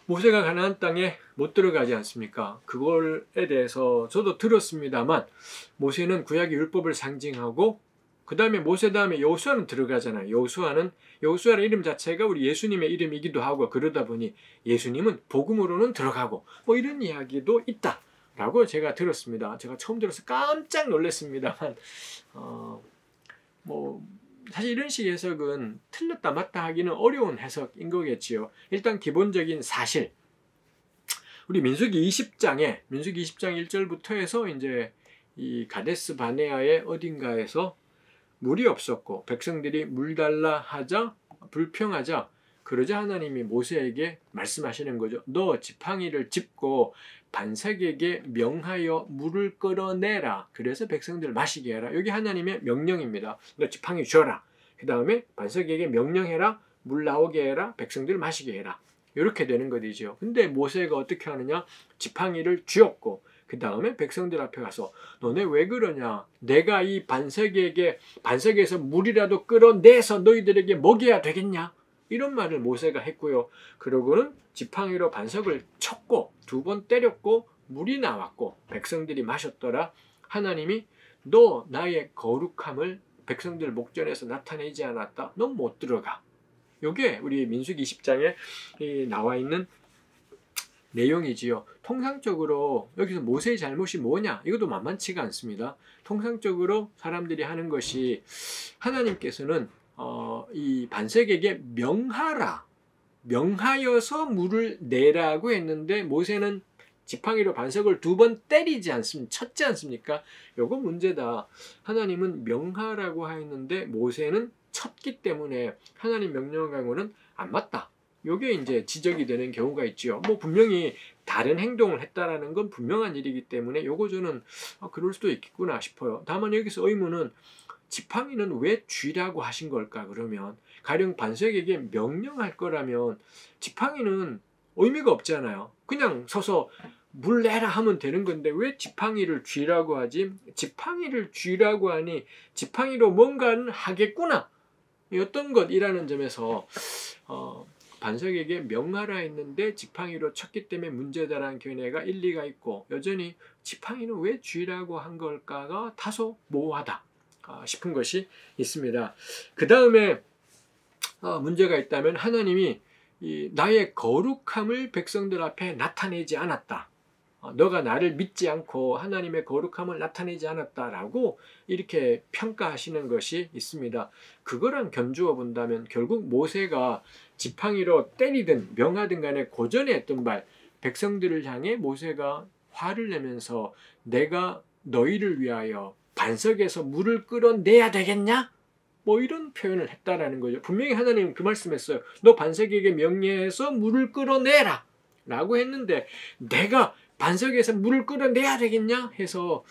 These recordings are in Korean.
모세가 가나안 땅에 못 들어가지 않습니까? 그걸에 대해서 저도 들었습니다만 모세는 구약의 율법을 상징하고 그 다음에 모세 다음에 여호수아는 들어가잖아요. 여호수아라는 이름 자체가 우리 예수님의 이름이기도 하고 그러다 보니 예수님은 복음으로는 들어가고 뭐 이런 이야기도 있다라고 제가 들었습니다. 제가 처음 들어서 깜짝 놀랐습니다만 뭐 사실 이런 식의 해석은 틀렸다 맞다 하기는 어려운 해석인 거겠지요. 일단 기본적인 사실 우리 민수기 20장에 민수기 20장 1절부터 해서 이제 이 가데스 바네아의 어딘가에서 물이 없었고 백성들이 물 달라 하자 불평하자 그러자 하나님이 모세에게 말씀하시는 거죠. 너 지팡이를 짚고 반석에게 명하여 물을 끌어내라. 그래서 백성들을 마시게 해라. 여기 하나님의 명령입니다. 너 지팡이 쥐어라. 그 다음에 반석에게 명령해라. 물 나오게 해라. 백성들을 마시게 해라. 이렇게 되는 것이죠. 근데 모세가 어떻게 하느냐? 지팡이를 쥐었고 그 다음에 백성들 앞에 가서 너네 왜 그러냐? 내가 이 반석에서 물이라도 끌어내서 너희들에게 먹여야 되겠냐? 이런 말을 모세가 했고요. 그러고는 지팡이로 반석을 쳤고 2번 때렸고 물이 나왔고 백성들이 마셨더라. 하나님이 너 나의 거룩함을 백성들 목전에서 나타내지 않았다. 넌 못 들어가. 이게 우리 민수기 20장에 나와 있는 내용이지요. 통상적으로 여기서 모세의 잘못이 뭐냐? 이것도 만만치가 않습니다. 통상적으로 사람들이 하는 것이 하나님께서는 이 반석에게 명하여서 물을 내라고 했는데 모세는 지팡이로 반석을 2번 쳤지 않습니까? 요거 문제다. 하나님은 명하라고 하였는데 모세는 쳤기 때문에 하나님 명령하고는 안 맞다. 요게 이제 지적이 되는 경우가 있지요. 뭐 분명히 다른 행동을 했다라는 건 분명한 일이기 때문에 요거 저는 그럴 수도 있겠구나 싶어요. 다만 여기서 의문은 지팡이는 왜 쥐라고 하신 걸까? 그러면 가령 반석에게 명령할 거라면 지팡이는 의미가 없잖아요. 그냥 서서 물 내라 하면 되는 건데 왜 지팡이를 쥐라고 하지? 지팡이를 쥐라고 하니 지팡이로 뭔가는 하겠구나. 어떤 것이라는 점에서 반석에게 명하라 했는데 지팡이로 쳤기 때문에 문제다라는 견해가 일리가 있고 여전히 지팡이는 왜 쥐라고 한 걸까가 다소 모호하다 싶은 것이 있습니다. 그 다음에 문제가 있다면 하나님이 나의 거룩함을 백성들 앞에 나타내지 않았다. 너가 나를 믿지 않고 하나님의 거룩함을 나타내지 않았다라고 이렇게 평가하시는 것이 있습니다. 그거랑 견주어 본다면 결국 모세가 지팡이로 때리든 명하든 간에 고전에 했던 말 백성들을 향해 모세가 화를 내면서 내가 너희를 위하여 반석에서 물을 끌어내야 되겠냐? 뭐 이런 표현을 했다라는 거죠. 분명히 하나님은 그 말씀했어요. 너 반석에게 명령해서 물을 끌어내라 라고 했는데 내가 반석에서 물을 끌어내야 되겠냐 해서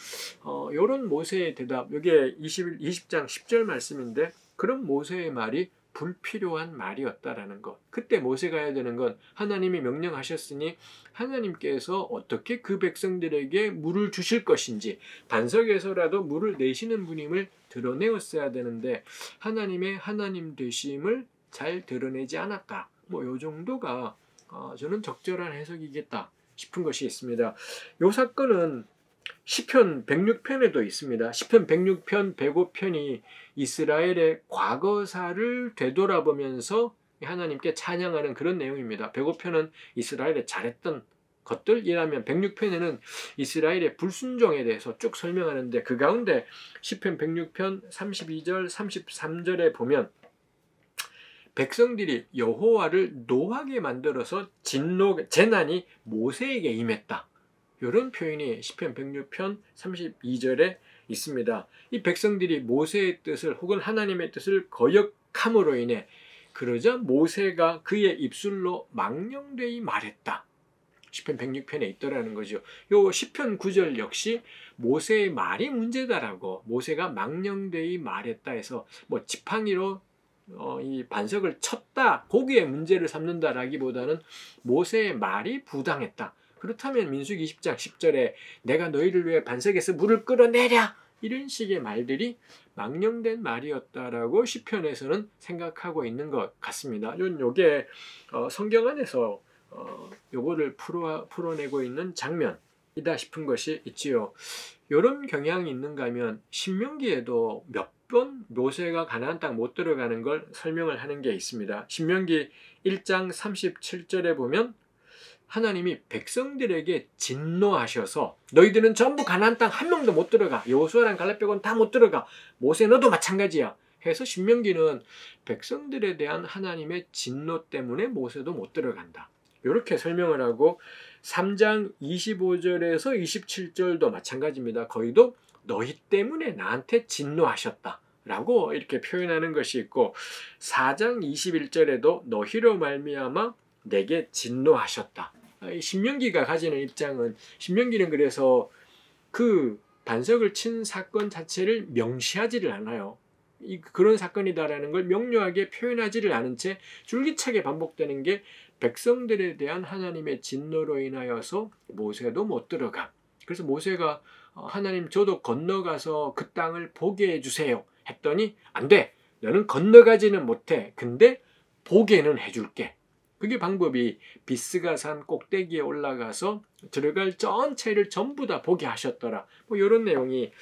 이런 모세의 대답 이게 20장 10절 말씀인데 그런 모세의 말이 불필요한 말이었다라는 것. 그때 모세가 해야 되는 건 하나님이 명령하셨으니 하나님께서 어떻게 그 백성들에게 물을 주실 것인지 반석에서라도 물을 내시는 분임을 드러내었어야 되는데 하나님의 하나님 되심을 잘 드러내지 않았다. 뭐 요 정도가 저는 적절한 해석이겠다 싶은 것이 있습니다. 이 사건은 시편 106편에도 있습니다. 시편 106편, 105편이 이스라엘의 과거사를 되돌아보면서 하나님께 찬양하는 그런 내용입니다. 105편은 이스라엘의 잘했던 것들이라면 106편에는 이스라엘의 불순종에 대해서 쭉 설명하는데 그 가운데 시편 106편 32절, 33절에 보면 백성들이 여호와를 노하게 만들어서 재난이 모세에게 임했다. 이런 표현이 시편 106편 32절에 있습니다. 이 백성들이 모세의 뜻을 혹은 하나님의 뜻을 거역함으로 인해 그러자 모세가 그의 입술로 망령되이 말했다. 시편 106편에 있더라는 거죠. 요 시편 9절 역시 모세의 말이 문제다라고 모세가 망령되이 말했다 해서 뭐 지팡이로 이 반석을 쳤다 거기에 문제를 삼는다라기보다는 모세의 말이 부당했다. 그렇다면 민수기 20장 10절에 내가 너희를 위해 반석에서 물을 끌어내랴 이런 식의 말들이 망령된 말이었다라고 시편에서는 생각하고 있는 것 같습니다. 요게 성경 안에서 요거를 풀어내고 있는 장면이다 싶은 것이 있지요. 이런 경향이 있는가 하면 신명기에도 몇 번 모세가 가나안 땅 못 들어가는 걸 설명을 하는 게 있습니다. 신명기 1장 37절에 보면 하나님이 백성들에게 진노하셔서 너희들은 전부 가나안 땅 한 명도 못 들어가. 여호수아랑 갈렙 빼고는 다 못 들어가. 모세 너도 마찬가지야. 해서 신명기는 백성들에 대한 하나님의 진노 때문에 모세도 못 들어간다. 이렇게 설명을 하고 3장 25절에서 27절도 마찬가지입니다. 거기도 너희 때문에 나한테 진노하셨다 라고 이렇게 표현하는 것이 있고 4장 21절에도 너희로 말미암아 내게 진노하셨다. 신명기가 가지는 입장은 신명기는 그래서 그 반석을 친 사건 자체를 명시하지를 않아요. 그런 사건이다라는 걸 명료하게 표현하지를 않은 채 줄기차게 반복되는 게 백성들에 대한 하나님의 진노로 인하여서 모세도 못 들어가. 그래서 모세가 하나님 저도 건너가서 그 땅을 보게 해주세요 했더니 안 돼. 너는 건너가지는 못해. 근데 보게는 해줄게. 그게 방법이 비스가산 꼭대기에 올라가서 들어갈 전체를 전부 다 보게 하셨더라. 뭐 이런 내용이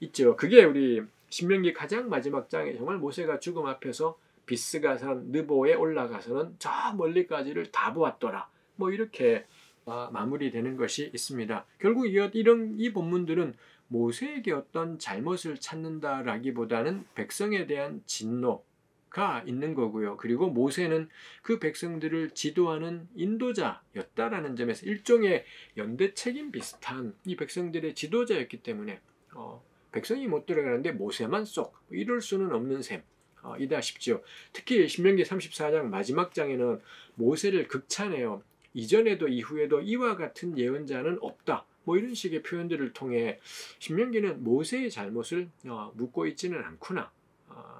있죠. 그게 우리 신명기 가장 마지막 장에 정말 모세가 죽음 앞에서 비스가산 느보에 올라가서는 저 멀리까지를 다 보았더라. 뭐 이렇게 마무리되는 것이 있습니다. 결국 이 본문들은 모세에게 어떤 잘못을 찾는다라기보다는 백성에 대한 진노가 있는 거고요. 그리고 모세는 그 백성들을 지도하는 인도자였다라는 점에서 일종의 연대 책임 비슷한 이 백성들의 지도자였기 때문에 백성이 못 들어가는데 모세만 쏙 이럴 수는 없는 셈이다 싶죠. 특히 신명기 34장 마지막 장에는 모세를 극찬해요. 이전에도 이후에도 이와 같은 예언자는 없다. 뭐 이런 식의 표현들을 통해 신명기는 모세의 잘못을 묻고 있지는 않구나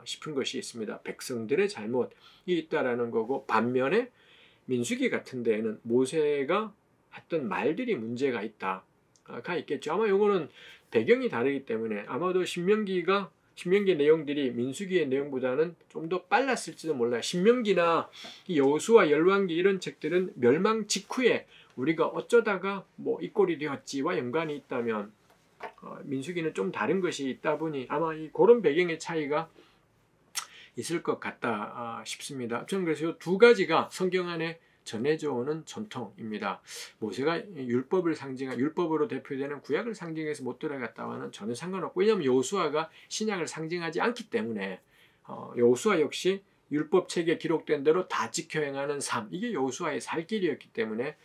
싶은 것이 있습니다. 백성들의 잘못이 있다라는 거고 반면에 민수기 같은 데에는 모세가 했던 말들이 문제가 있다가 있겠죠. 아마 요거는 배경이 다르기 때문에 아마도 신명기 내용들이 민수기의 내용보다는 좀 더 빨랐을지도 몰라요. 신명기나 여호수아 열왕기 이런 책들은 멸망 직후에 우리가 어쩌다가 뭐 이 꼴이 되었지와 연관이 있다면 민수기는 좀 다른 것이 있다 보니 아마 그런 배경의 차이가 있을 것 같다 싶습니다. 저는 그래서 이 두 가지가 성경 안에 전해져 오는 전통입니다. 모세가 율법으로 대표되는 구약을 상징해서 못 들어갔다와는 전혀 상관없고 왜냐하면 여호수아가 신약을 상징하지 않기 때문에 여호수아 역시 율법책에 기록된 대로 다 지켜 행하는 삶 이게 여호수아의 살 길이었기 때문에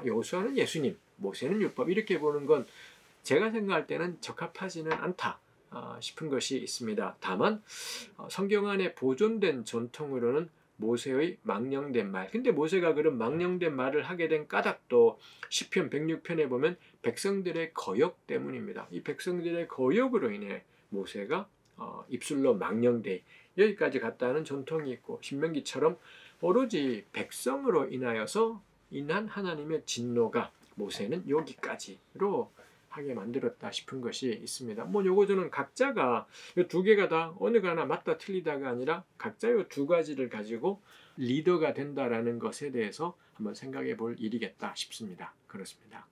여호수아는 예수님, 모세는 율법 이렇게 보는 건 제가 생각할 때는 적합하지는 않다 싶은 것이 있습니다. 다만 성경 안에 보존된 전통으로는 모세의 망령된 말. 근데 모세가 그런 망령된 말을 하게 된 까닭도 시편 106편에 보면 백성들의 거역 때문입니다. 이 백성들의 거역으로 인해 모세가 입술로 망령되 여기까지 갔다는 전통이 있고 신명기처럼 오로지 백성으로 인한 하나님의 진노가 모세는 여기까지로 하게 만들었다 싶은 것이 있습니다. 뭐 요거 저는 각자가 이 두 개가 다 어느 하나 맞다 틀리다가 아니라 각자 이 두 가지를 가지고 리더가 된다라는 것에 대해서 한번 생각해 볼 일이겠다 싶습니다. 그렇습니다.